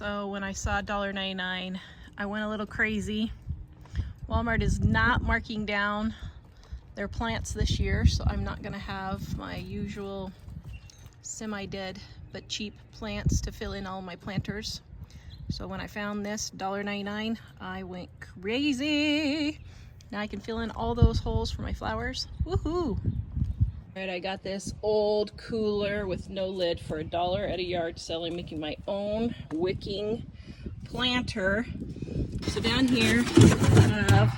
So when I saw $1.99, I went a little crazy. Walmart is not marking down their plants this year, so I'm not gonna have my usual semi-dead but cheap plants to fill in all my planters. So when I found this $1.99, I went crazy. Now I can fill in all those holes for my flowers. Woohoo! All right, I got this old cooler with no lid for $1 at a yard sale. I'm making my own wicking planter. So down here I have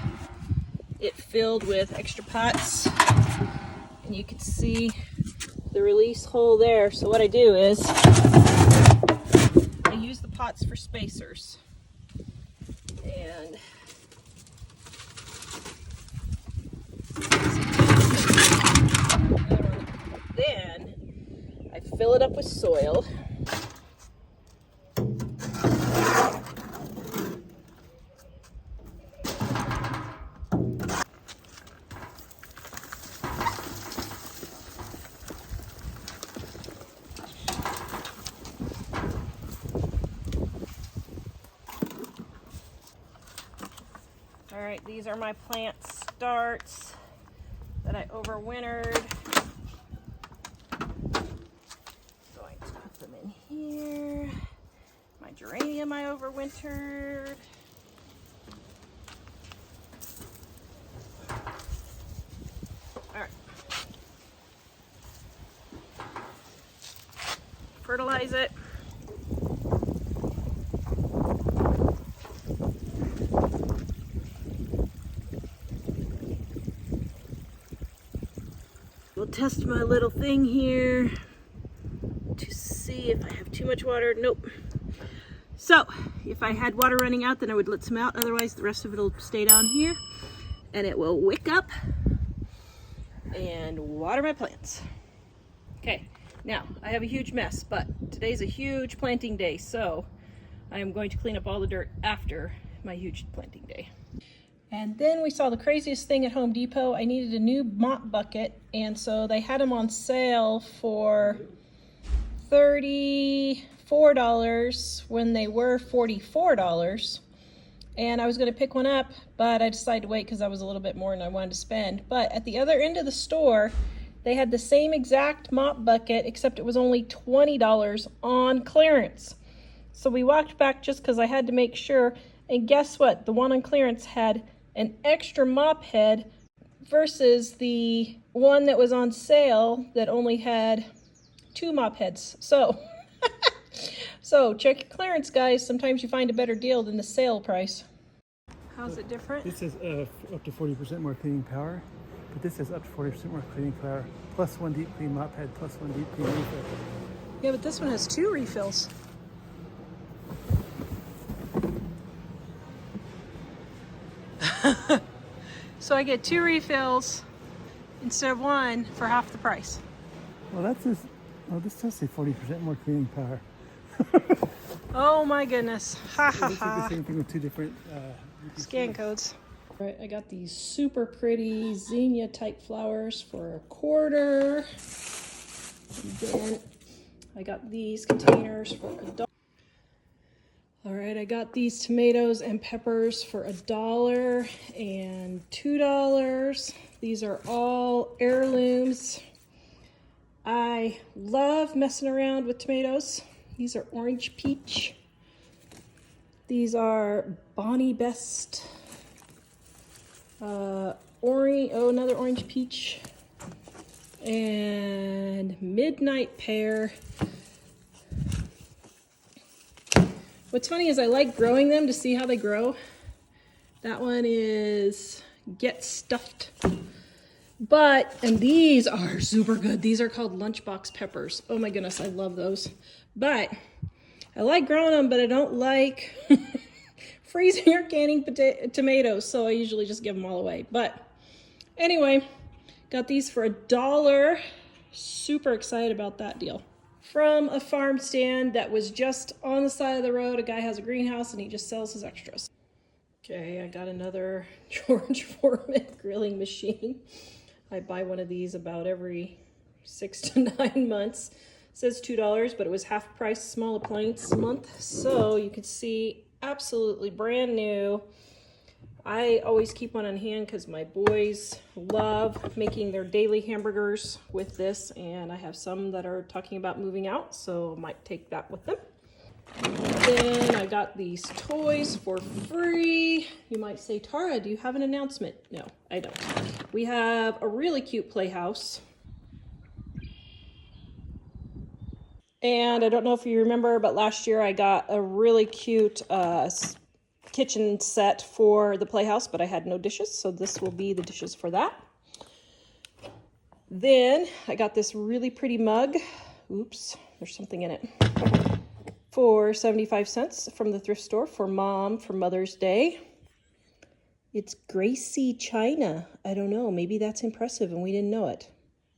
it filled with extra pots, and you can see the release hole there. So what I do is I use the pots for spacers, and then I fill it up with soil. All right, these are my plant starts that I overwintered. Going to put them in here. My geranium I overwintered. All right. Fertilize it. We'll test my little thing here to see if I have too much water. Nope. So if I had water running out, then I would let some out. Otherwise, the rest of it will stay down here and it will wick up and water my plants. Okay, now I have a huge mess, but today's a huge planting day, so I am going to clean up all the dirt after my huge planting day. And then we saw the craziest thing at Home Depot. I needed a new mop bucket, and so they had them on sale for $34 when they were $44. And I was gonna pick one up, but I decided to wait because I was a little bit more than I wanted to spend. But at the other end of the store, they had the same exact mop bucket, except it was only $20 on clearance. So we walked back just because I had to make sure, and guess what? The one on clearance had an extra mop head versus the one that was on sale that only had 2 mop heads. So, so check your clearance, guys. Sometimes you find a better deal than the sale price. How's it different? This says up to 40% more cleaning power, but this says up to 40% more cleaning power, plus 1 deep clean mop head, plus 1 deep clean refill. Yeah, but this one has 2 refills. So I get 2 refills instead of 1 for half the price. Well, that's just, oh, this does say 40% more cleaning power. Oh my goodness. Ha ha This is ha. the same thing with 2 different Scan codes. All right, I got these super pretty zinnia type flowers for $1. And then I got these containers for $1. All right, I got these tomatoes and peppers for $1 and $2. These are all heirlooms. I love messing around with tomatoes. These are orange peach. These are Bonnie Best. Another orange peach. And Midnight Pear. What's funny is I like growing them to see how they grow. That one is Get Stuffed. And these are super good. These are called lunchbox peppers. Oh my goodness, I love those. But I like growing them, but I don't like freezing or canning tomatoes, so I usually just give them all away. But anyway, got these for $1. Super excited about that deal. From a farm stand that was just on the side of the road. A guy has a greenhouse and he just sells his extras. Okay, I got another George Foreman grilling machine. I buy one of these about every 6 to 9 months. says $2, but it was half price small appliance month. So you can see absolutely brand new. I always keep one on hand because my boys love making their daily hamburgers with this, and I have some that are talking about moving out, so I might take that with them. Then I got these toys for free. You might say, Tara, do you have an announcement? No, I don't. We have a really cute playhouse. And I don't know if you remember, but last year I got a really cute kitchen set for the playhouse, but I had no dishes, so this will be the dishes for that. Then I got this really pretty mug. Oops, there's something in it. For 75 cents from the thrift store for Mom for Mother's Day. It's Gracie China. I don't know, maybe that's impressive and we didn't know it.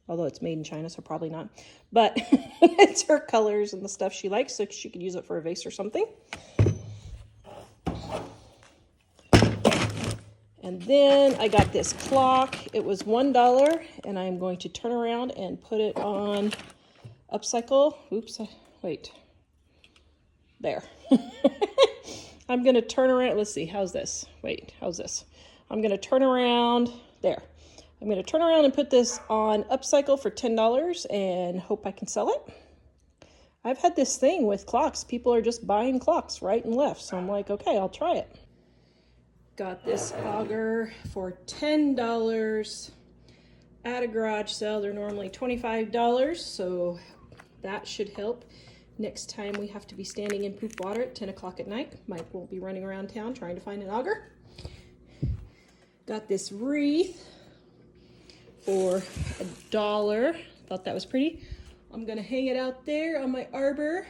Although it's made in China, so probably not. But it's her colors and the stuff she likes, so she could use it for a vase or something. And then I got this clock. It was $1, and I'm going to turn around and put it on Upcycle. Oops, wait. There. I'm going to turn around. Let's see, how's this? Wait, how's this? I'm going to turn around. There. I'm going to turn around and put this on Upcycle for $10 and hope I can sell it. I've had this thing with clocks. People are just buying clocks right and left. So I'm like, okay, I'll try it. Got this auger for $10 at a garage sale. They're normally $25, so that should help. Next time we have to be standing in poop water at 10 o'clock at night. Mike won't be running around town trying to find an auger. Got this wreath for $1. Thought that was pretty. I'm gonna hang it out there on my arbor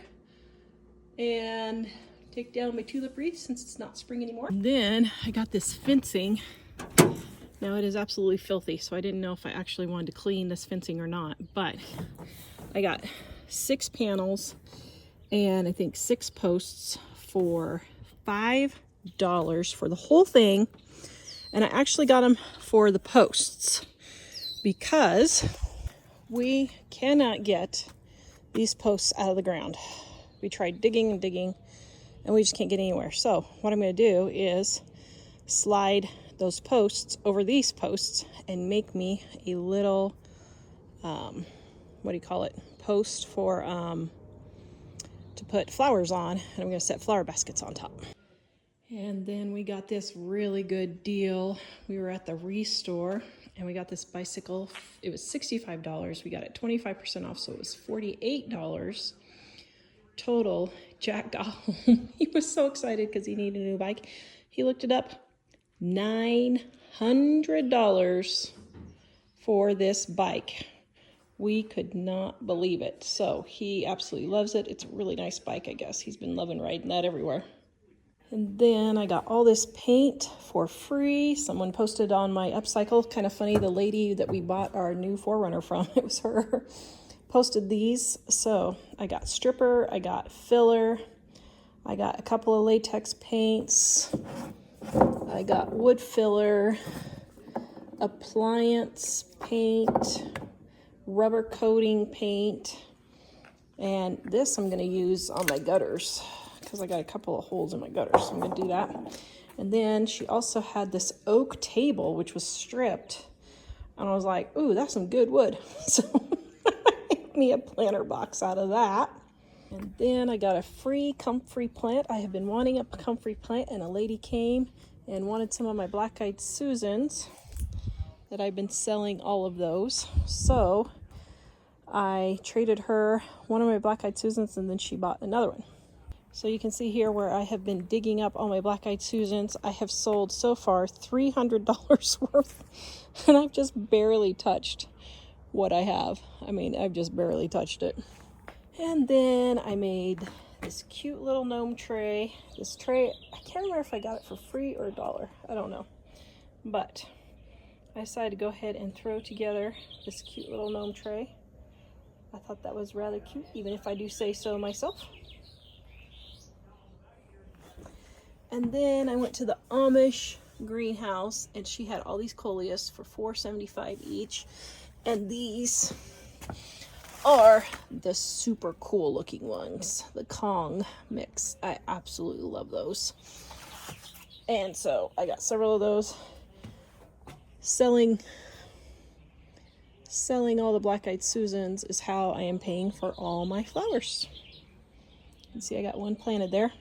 and take down my tulip wreath since it's not spring anymore. Then I got this fencing. Now it is absolutely filthy, so I didn't know if I actually wanted to clean this fencing or not, but I got 6 panels and I think 6 posts for $5 for the whole thing. And I actually got them for the posts because we cannot get these posts out of the ground. We tried digging and digging and we just can't get anywhere. So what I'm going to do is slide those posts over these posts and make me a little, what do you call it? Post for, to put flowers on. And I'm going to set flower baskets on top. And then we got this really good deal. We were at the Restore and we got this bicycle. It was $65. We got it 25% off, so it was $48 total. Jack got home. He was so excited because he needed a new bike. He looked it up. $900 for this bike. We could not believe it. So he absolutely loves it. It's a really nice bike, I guess. He's been loving riding that everywhere. And then I got all this paint for free. Someone posted on my Upcycle. Kind of funny, the lady that we bought our new 4Runner from, it was her, posted these. So I got stripper, I got filler, I got a couple of latex paints, I got wood filler, appliance paint, rubber coating paint, and this I'm going to use on my gutters because I got a couple of holes in my gutters, so I'm going to do that. And then she also had this oak table which was stripped, and I was like, ooh, that's some good wood. So I made me a planter box out of that. And then I got a free comfrey plant. I have been wanting a comfrey plant, and a lady came and wanted some of my black-eyed Susans that I've been selling all of those. So I traded her one of my black-eyed Susans, and then she bought another one. So you can see here where I have been digging up all my black-eyed Susans. I have sold so far $300 worth, and I've just barely touched what I have. I mean, I've just barely touched it. And then I made this cute little gnome tray. This tray, I can't remember if I got it for free or $1. I don't know. But I decided to go ahead and throw together this cute little gnome tray. I thought that was rather cute, even if I do say so myself. And then I went to the Amish greenhouse, and she had all these coleus for $4.75 each. And these are the super cool looking ones, the Kong mix. I absolutely love those. And so I got several of those. Selling all the black-eyed Susans is how I am paying for all my flowers. You can see I got one planted there.